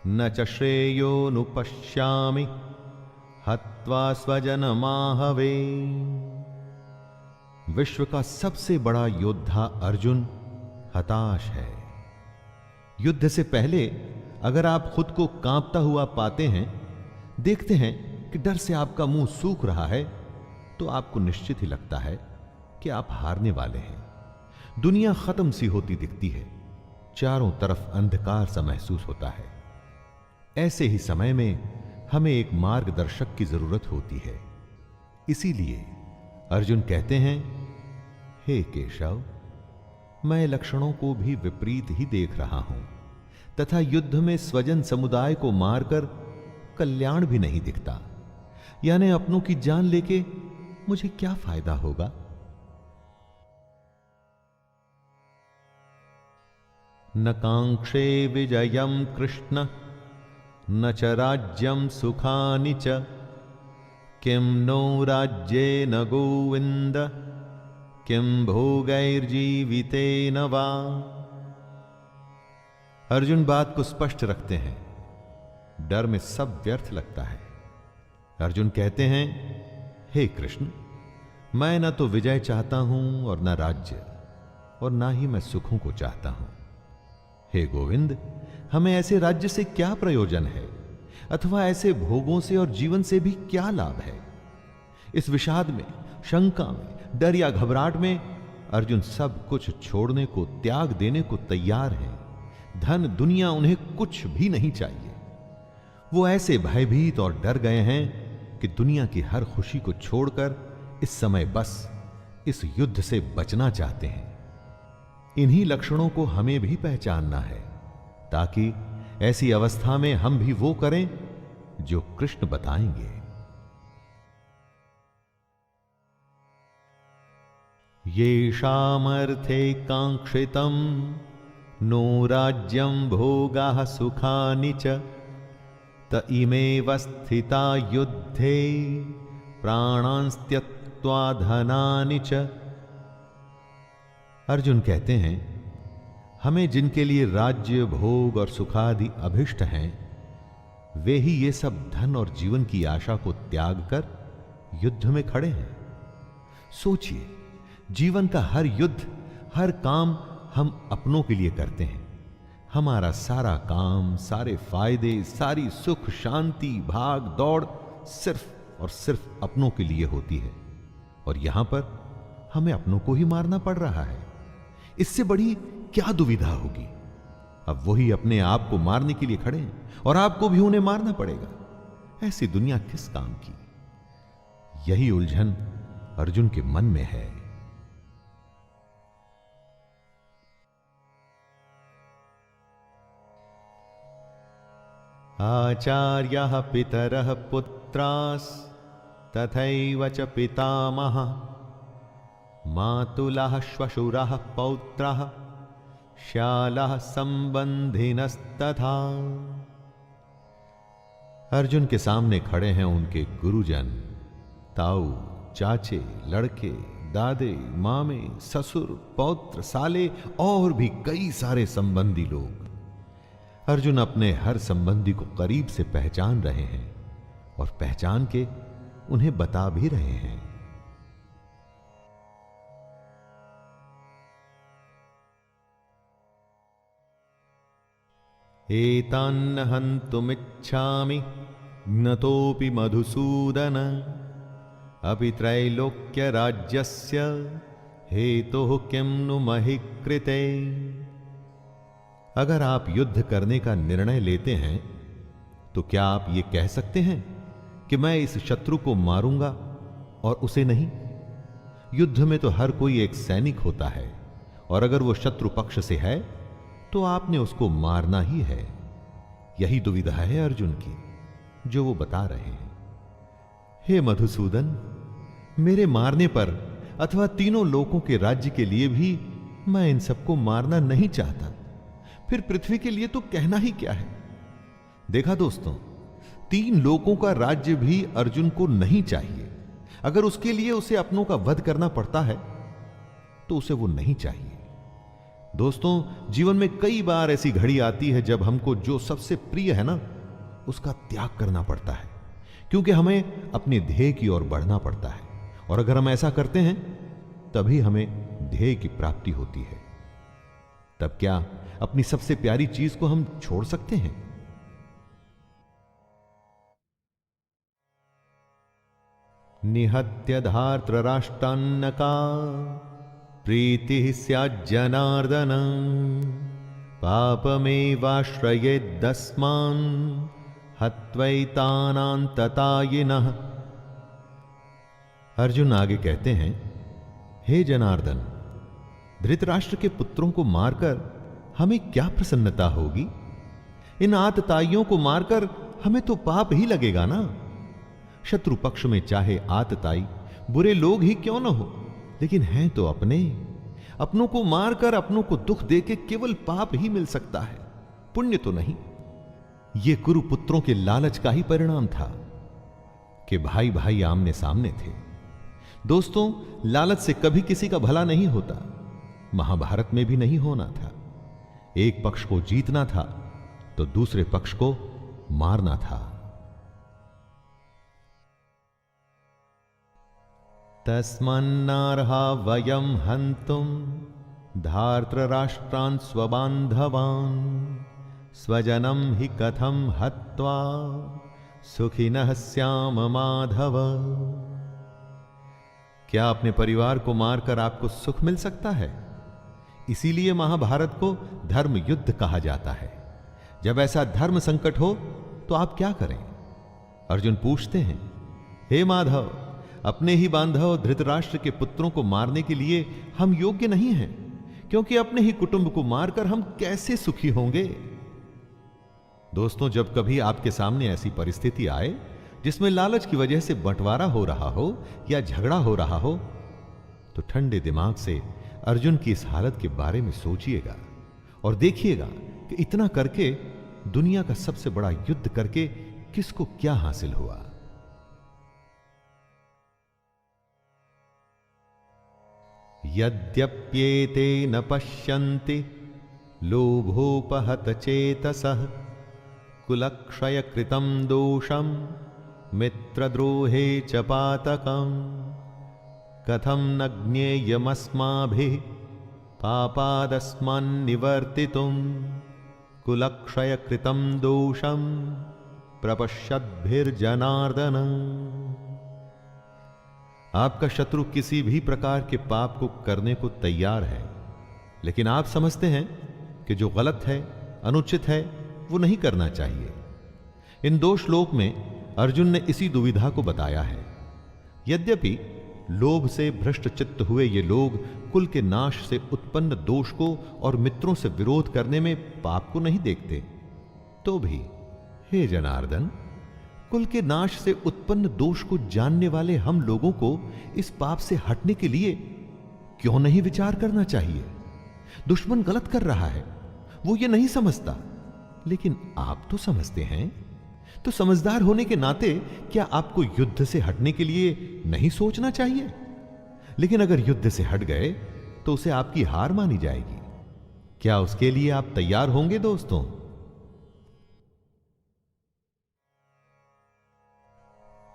न च श्रेयोनुपश्यामि हत्वा स्वजनमाहवे। विश्व का सबसे बड़ा योद्धा अर्जुन हताश है। युद्ध से पहले अगर आप खुद को कांपता हुआ पाते हैं, देखते हैं कि डर से आपका मुंह सूख रहा है, तो आपको निश्चित ही लगता है कि आप हारने वाले हैं। दुनिया खत्म सी होती दिखती है, चारों तरफ अंधकार सा महसूस होता है। ऐसे ही समय में हमें एक मार्गदर्शक की जरूरत होती है। इसीलिए अर्जुन कहते हैं, हे केशव, मैं लक्षणों को भी विपरीत ही देख रहा हूं तथा युद्ध में स्वजन समुदाय को मारकर कल्याण भी नहीं दिखता। यानी अपनों की जान लेके मुझे क्या फायदा होगा। न कांक्षे विजयम कृष्ण न च राज्यम सुखानि च किम नो राज्येन गोविंद किम भोगैर्जीवितेन वा। अर्जुन बात को स्पष्ट रखते हैं, डर में सब व्यर्थ लगता है। अर्जुन कहते हैं, हे कृष्ण, मैं न तो विजय चाहता हूं और न राज्य, और ना ही मैं सुखों को चाहता हूं। हे गोविंद, हमें ऐसे राज्य से क्या प्रयोजन है अथवा ऐसे भोगों से और जीवन से भी क्या लाभ है। इस विषाद में, शंका में, डर या घबराहट में अर्जुन सब कुछ छोड़ने को, त्याग देने को तैयार हैं। धन दुनिया उन्हें कुछ भी नहीं चाहिए। वो ऐसे भयभीत और डर गए हैं कि दुनिया की हर खुशी को छोड़कर इस समय बस इस युद्ध से बचना चाहते हैं। इन्हीं लक्षणों को हमें भी पहचानना है ताकि ऐसी अवस्था में हम भी वो करें जो कृष्ण बताएंगे। येषामर्थे कांक्षितम् नो राज्यं भोगाः सुखानि च त इमेव स्थिता युद्धे प्राणांस्त्यक्त्वा धनानि च। अर्जुन कहते हैं, हमें जिनके लिए राज्य, भोग और सुखादि अभिष्ट हैं, वे ही ये सब धन और जीवन की आशा को त्याग कर युद्ध में खड़े हैं। सोचिए, जीवन का हर युद्ध, हर काम हम अपनों के लिए करते हैं। हमारा सारा काम, सारे फायदे, सारी सुख शांति, भाग दौड़ सिर्फ और सिर्फ अपनों के लिए होती है, और यहां पर हमें अपनों को ही मारना पड़ रहा है। इससे बड़ी क्या दुविधा होगी। अब वही अपने आप को मारने के लिए खड़े हैं और आपको भी उन्हें मारना पड़ेगा। ऐसी दुनिया किस काम की? यही उलझन अर्जुन के मन में है। आचार्यः पितरः पुत्रास् तथैव च पितामहः मातुलः श्वशुरः पौत्रः श्यालः संबंधिनस्तथा। अर्जुन के सामने खड़े हैं उनके गुरुजन, ताऊ, चाचे, लड़के, दादे, मामे, ससुर, पौत्र, साले और भी कई सारे संबंधी लोग। अर्जुन अपने हर संबंधी को करीब से पहचान रहे हैं और पहचान के उन्हें बता भी रहे हैं। एतान्न हन्तुमिच्छामि ज्ञतोऽपि मधुसूदन अपि त्रैलोक्य राज्यस्य हेतुः किं नु महि कृते। अगर आप युद्ध करने का निर्णय लेते हैं तो क्या आप ये कह सकते हैं कि मैं इस शत्रु को मारूंगा और उसे नहीं? युद्ध में तो हर कोई एक सैनिक होता है, और अगर वो शत्रु पक्ष से है तो आपने उसको मारना ही है। यही दुविधा है अर्जुन की, जो वो बता रहे हैं। हे मधुसूदन, मेरे मारने पर अथवा तीनों लोकों के राज्य के लिए भी मैं इन सबको मारना नहीं चाहता, फिर पृथ्वी के लिए तो कहना ही क्या है। देखा दोस्तों, 3 लोकों का राज्य भी अर्जुन को नहीं चाहिए। अगर उसके लिए उसे अपनों का वध करना पड़ता है तो उसे वो नहीं चाहिए। दोस्तों, जीवन में कई बार ऐसी घड़ी आती है जब हमको जो सबसे प्रिय है ना, उसका त्याग करना पड़ता है, क्योंकि हमें अपने ध्येय की ओर बढ़ना पड़ता है, और अगर हम ऐसा करते हैं तभी हमें ध्येय की प्राप्ति होती है। तब क्या अपनी सबसे प्यारी चीज को हम छोड़ सकते हैं? निहत्य धार्तराष्ट्रान्नका प्रीतिः स्याज्जनार्दन पापमेवाश्रयेद्दस्मान् हत्वैतानान्ततायिनः। अर्जुन आगे कहते हैं, हे जनार्दन, धृतराष्ट्र के पुत्रों को मारकर हमें क्या प्रसन्नता होगी? इन आतताइयों को मारकर हमें तो पाप ही लगेगा ना। शत्रु पक्ष में चाहे आतताई बुरे लोग ही क्यों न हो, लेकिन हैं तो अपने। अपनों को मारकर अपनों को दुख देके केवल पाप ही मिल सकता है, पुण्य तो नहीं। यह कुरुपुत्रों के लालच का ही परिणाम था कि भाई भाई आमने सामने थे। दोस्तों, लालच से कभी किसी का भला नहीं होता। महाभारत में भी नहीं होना था। एक पक्ष को जीतना था तो दूसरे पक्ष को मारना था। तस्मान्नार्हा वयं हन्तुं धार्तराष्ट्रान् स्वबान्धवान् स्वजनं हि कथं हत्वा सुखिनः स्याम माधव। क्या अपने परिवार को मारकर आपको सुख मिल सकता है? इसीलिए महाभारत को धर्म युद्ध कहा जाता है। जब ऐसा धर्म संकट हो तो आप क्या करें? अर्जुन पूछते हैं, हे माधव, अपने ही बांधव धृतराष्ट्र के पुत्रों को मारने के लिए हम योग्य नहीं हैं, क्योंकि अपने ही कुटुंब को मारकर हम कैसे सुखी होंगे? दोस्तों, जब कभी आपके सामने ऐसी परिस्थिति आए जिसमें लालच की वजह से बंटवारा हो रहा हो या झगड़ा हो रहा हो, तो ठंडे दिमाग से अर्जुन की इस हालत के बारे में सोचिएगा और देखिएगा कि इतना करके, दुनिया का सबसे बड़ा युद्ध करके किसको क्या हासिल हुआ। यद्यप्येते न पश्यन्ति लोभोपहत चेतसः कुलक्षय कृतं दोषं मित्रद्रोहे च पातकं कथं न ज्ञेयमस्माभिः पापादस्मान्निवर्तितुं कुलक्षय कृतं दोषम प्रपश्यद्भिर्जनार्दन। आपका शत्रु किसी भी प्रकार के पाप को करने को तैयार है, लेकिन आप समझते हैं कि जो गलत है, अनुचित है, वो नहीं करना चाहिए। इन दो श्लोक में अर्जुन ने इसी दुविधा को बताया है। यद्यपि लोभ से भ्रष्ट चित्त हुए ये लोग कुल के नाश से उत्पन्न दोष को और मित्रों से विरोध करने में पाप को नहीं देखते, तो भी हे जनार्दन, कुल के नाश से उत्पन्न दोष को जानने वाले हम लोगों को इस पाप से हटने के लिए क्यों नहीं विचार करना चाहिए? दुश्मन गलत कर रहा है, वो ये नहीं समझता, लेकिन आप तो समझते हैं। तो समझदार होने के नाते क्या आपको युद्ध से हटने के लिए नहीं सोचना चाहिए? लेकिन अगर युद्ध से हट गए तो उसे आपकी हार मानी जाएगी। क्या उसके लिए आप तैयार होंगे दोस्तों?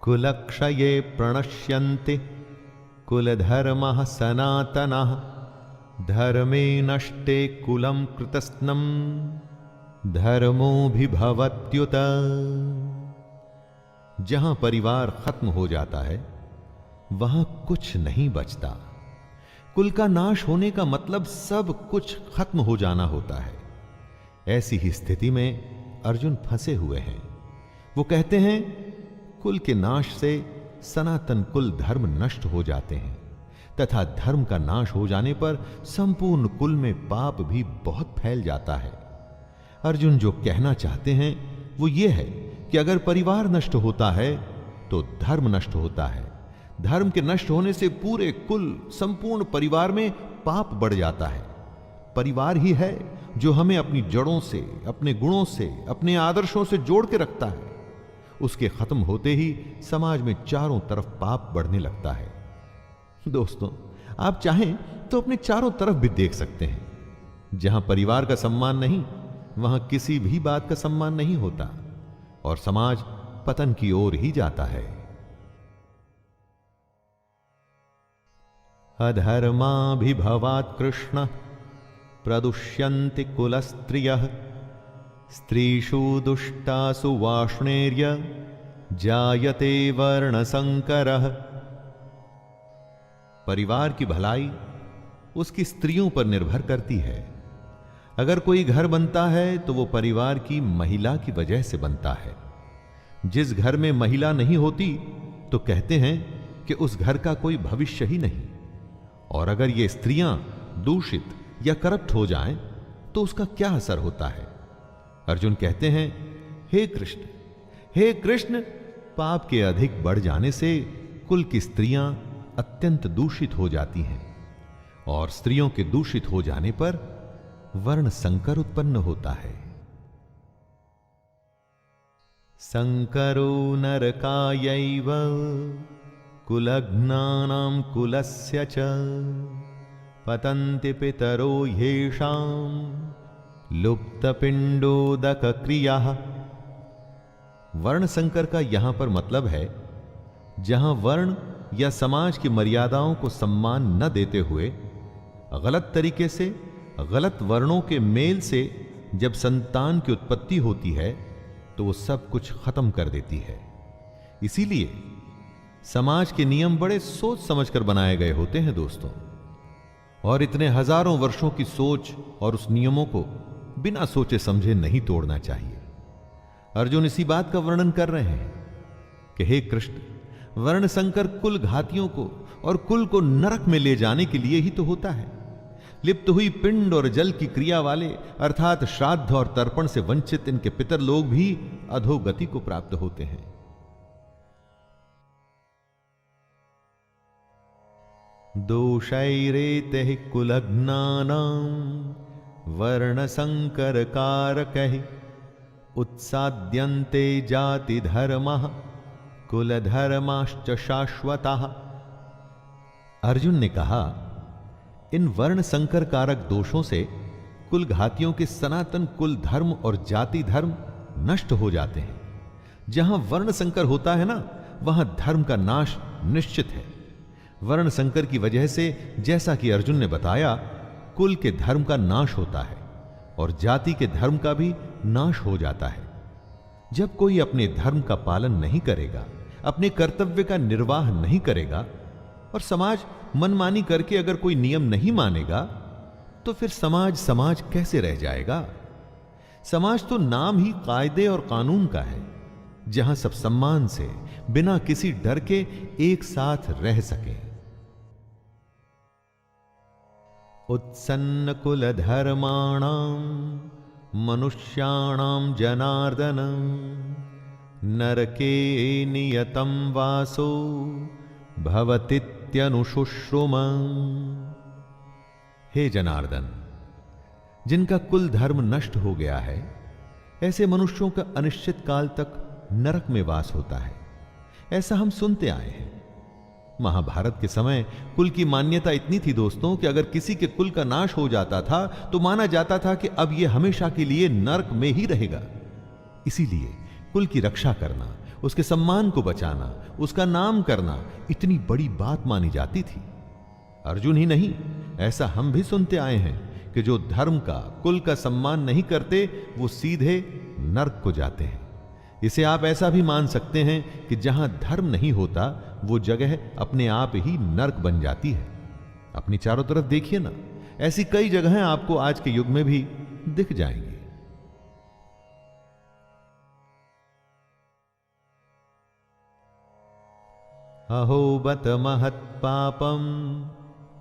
कुलक्षये प्रणश्यन्ति कुलधर्मः सनातनः धर्मे नष्टे कुलं कृतस्नम् धर्मोऽभिभवत्युत। जहां परिवार खत्म हो जाता है वहां कुछ नहीं बचता। कुल का नाश होने का मतलब सब कुछ खत्म हो जाना होता है। ऐसी ही स्थिति में अर्जुन फंसे हुए हैं। वो कहते हैं कुल के नाश से सनातन कुल धर्म नष्ट हो जाते हैं तथा धर्म का नाश हो जाने पर संपूर्ण कुल में पाप भी बहुत फैल जाता है। अर्जुन जो कहना चाहते हैं वो ये है कि अगर परिवार नष्ट होता है तो धर्म नष्ट होता है। धर्म के नष्ट होने से पूरे कुल, संपूर्ण परिवार में पाप बढ़ जाता है। परिवार ही है जो हमें अपनी जड़ों से, अपने गुणों से, अपने आदर्शों से जोड़ के रखता है। उसके खत्म होते ही समाज में चारों तरफ पाप बढ़ने लगता है। दोस्तों, आप चाहें तो अपने चारों तरफ भी देख सकते हैं। जहां परिवार का सम्मान नहीं, वहां किसी भी बात का सम्मान नहीं होता और समाज पतन की ओर ही जाता है। अधर्माभिभवात् कृष्ण प्रदुष्यन्ति कुलस्त्रियः स्त्रीषु दुष्टासु वाष्णेर्य जायते वर्णसंकरः। परिवार की भलाई उसकी स्त्रियों पर निर्भर करती है। अगर कोई घर बनता है तो वो परिवार की महिला की वजह से बनता है। जिस घर में महिला नहीं होती तो कहते हैं कि उस घर का कोई भविष्य ही नहीं। और अगर ये स्त्रियां दूषित या करप्ट हो जाएं तो उसका क्या असर होता है? अर्जुन कहते हैं, हे कृष्ण, पाप के अधिक बढ़ जाने से कुल की स्त्रियां अत्यंत दूषित हो जाती हैं और स्त्रियों के दूषित हो जाने पर वर्ण संकर उत्पन्न होता है। संकरो नरकायैव कुलघ्नानां कुलस्य च पतन्ति पितरो ह्येषां लुप्तपिंडोदक क्रियाः। वर्ण संकर का यहां पर मतलब है जहां वर्ण या समाज की मर्यादाओं को सम्मान न देते हुए गलत तरीके से, गलत वर्णों के मेल से जब संतान की उत्पत्ति होती है तो वो सब कुछ खत्म कर देती है। इसीलिए समाज के नियम बड़े सोच समझकर बनाए गए होते हैं दोस्तों, और इतने हजारों वर्षों की सोच और उस नियमों को बिना सोचे समझे नहीं तोड़ना चाहिए। अर्जुन इसी बात का वर्णन कर रहे हैं कि हे कृष्ण, वर्ण संकर कुल घातियों को और कुल को नरक में ले जाने के लिए ही तो होता है। लिप्त हुई पिंड और जल की क्रिया वाले अर्थात श्राद्ध और तर्पण से वंचित इनके पितर लोग भी अधोगति को प्राप्त होते हैं। दोषैरेते कुलघ्नानां वर्ण संकर कारकैः उत्साद्यन्ते जाति धर्मः कुल धर्माश्च शाश्वतः। अर्जुन ने कहा, इन वर्ण संकर कारक दोषों से कुल घातियों के सनातन कुल धर्म और जाति धर्म नष्ट हो जाते हैं। जहां वर्ण संकर होता है ना, वहां धर्म का नाश निश्चित है। वर्ण संकर की वजह से, जैसा कि अर्जुन ने बताया, कुल के धर्म का नाश होता है, और जाति के धर्म का भी नाश हो जाता है। जब कोई अपने धर्म का पालन नहीं करेगा, अपने कर्तव्य का निर्वाह नहीं करेगा और समाज मनमानी करके अगर कोई नियम नहीं मानेगा, तो फिर समाज कैसे रह जाएगा? समाज तो नाम ही कायदे और कानून का है, जहां सब सम्मान से बिना किसी डर के एक साथ रह सके। उत्सन्न कुल धर्माणाम मनुष्याणाम जनार्दन नरके नियतम वासो भवतीत्यनुशुश्रुम। हे जनार्दन, जिनका कुल धर्म नष्ट हो गया है, ऐसे मनुष्यों का अनिश्चित काल तक नरक में वास होता है, ऐसा हम सुनते आए हैं। महाभारत के समय कुल की मान्यता इतनी थी दोस्तों कि अगर किसी के कुल का नाश हो जाता था तो माना जाता था कि अब यह हमेशा के लिए नरक में ही रहेगा। इसीलिए कुल की रक्षा करना, उसके सम्मान को बचाना, उसका नाम करना इतनी बड़ी बात मानी जाती थी। अर्जुन ही नहीं, ऐसा हम भी सुनते आए हैं कि जो धर्म का, कुल का सम्मान नहीं करते, वो सीधे नरक को जाते हैं। इसे आप ऐसा भी मान सकते हैं कि जहां धर्म नहीं होता, वो जगह अपने आप ही नरक बन जाती है। अपनी चारों तरफ देखिए ना, ऐसी कई जगहें आपको आज के युग में भी दिख जाएंगी। अहो बत महत् पापम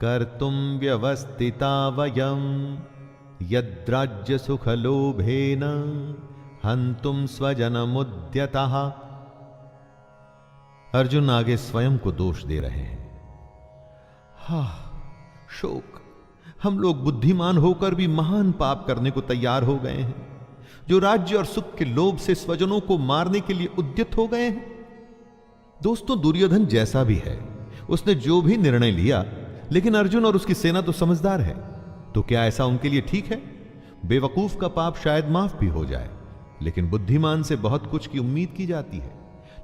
कर्तुम व्यवस्थिता वयम यद्राज्य सुख लोभेन हंतुम स्वजनमुद्यतः। अर्जुन आगे स्वयं को दोष दे रहे हैं। शोक, हम लोग बुद्धिमान होकर भी महान पाप करने को तैयार हो गए हैं, जो राज्य और सुख के लोभ से स्वजनों को मारने के लिए उद्यत हो गए हैं। दोस्तों, दुर्योधन जैसा भी है, उसने जो भी निर्णय लिया, लेकिन अर्जुन और उसकी सेना तो समझदार है, तो क्या ऐसा उनके लिए ठीक है? बेवकूफ का पाप शायद माफ भी हो जाए, लेकिन बुद्धिमान से बहुत कुछ की उम्मीद की जाती है।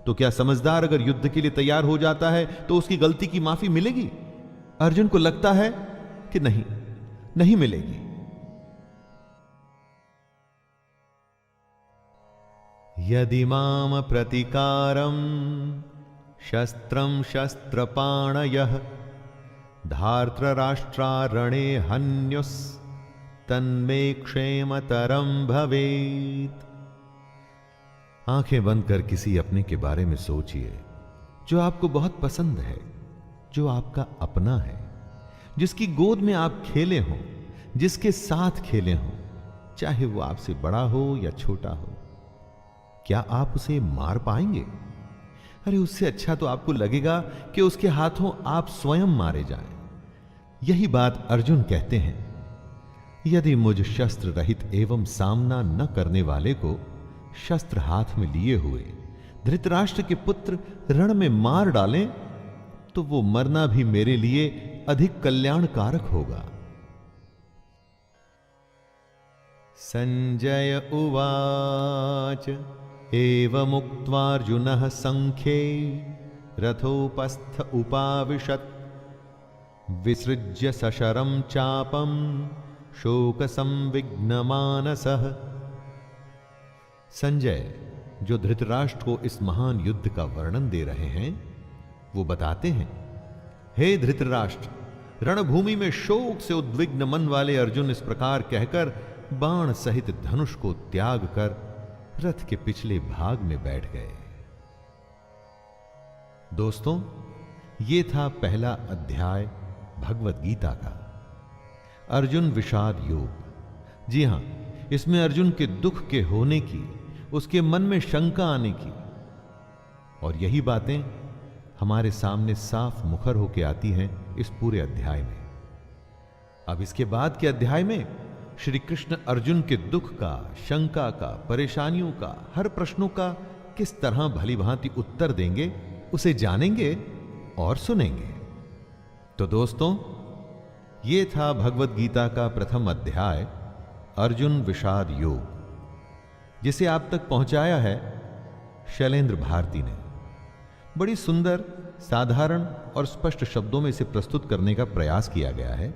तो क्या समझदार अगर युद्ध के लिए तैयार हो जाता है तो उसकी गलती की माफी मिलेगी? अर्जुन को लगता है कि नहीं मिलेगी। यदि माम प्रतिकारम शस्त्रम शस्त्रपाणयः धार्तराष्ट्रारणे हन्युस् तन्मे क्षेमतरम भवेत्। आंखें बंद कर किसी अपने के बारे में सोचिए जो आपको बहुत पसंद है, जो आपका अपना है, जिसकी गोद में आप खेले हो, जिसके साथ खेले हो, चाहे वो आपसे बड़ा हो या छोटा हो। क्या आप उसे मार पाएंगे? अरे उससे अच्छा तो आपको लगेगा कि उसके हाथों आप स्वयं मारे जाएं। यही बात अर्जुन कहते हैं। यदि मुझ शस्त्र रहित एवं सामना न करने वाले को शस्त्र हाथ में लिए हुए धृतराष्ट्र के पुत्र रण में मार डालें, तो वो मरना भी मेरे लिए अधिक कल्याणकारक होगा। संजय उवाच एवमुक्त्वार्जुनः संख्ये रथोपस्थ उपाविशत् विसृज्य सशरं चापं शोक संविघ्नमानसः। संजय, जो धृतराष्ट्र को इस महान युद्ध का वर्णन दे रहे हैं, वो बताते हैं, हे धृतराष्ट्र, रणभूमि में शोक से उद्विग्न मन वाले अर्जुन इस प्रकार कहकर बाण सहित धनुष को त्याग कर रथ के पिछले भाग में बैठ गए। दोस्तों, ये था पहला अध्याय भगवत गीता का, अर्जुन विषाद योग। जी हां, इसमें अर्जुन के दुख के होने की, उसके मन में शंका आने की, और यही बातें हमारे सामने साफ मुखर होकर आती हैं इस पूरे अध्याय में। अब इसके बाद के अध्याय में श्री कृष्ण अर्जुन के दुख का, शंका का, परेशानियों का, हर प्रश्नों का किस तरह भली भांति उत्तर देंगे, उसे जानेंगे और सुनेंगे। तो दोस्तों, ये था भगवत गीता का प्रथम अध्याय अर्जुन विषाद योग, जिसे आप तक पहुंचाया है शैलेंद्र भारती ने। बड़ी सुंदर, साधारण और स्पष्ट शब्दों में इसे प्रस्तुत करने का प्रयास किया गया है।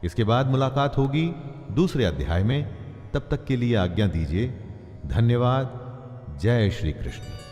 इसके बाद मुलाकात होगी दूसरे अध्याय में तब तक के लिए आज्ञा दीजिए। धन्यवाद। जय श्री कृष्ण।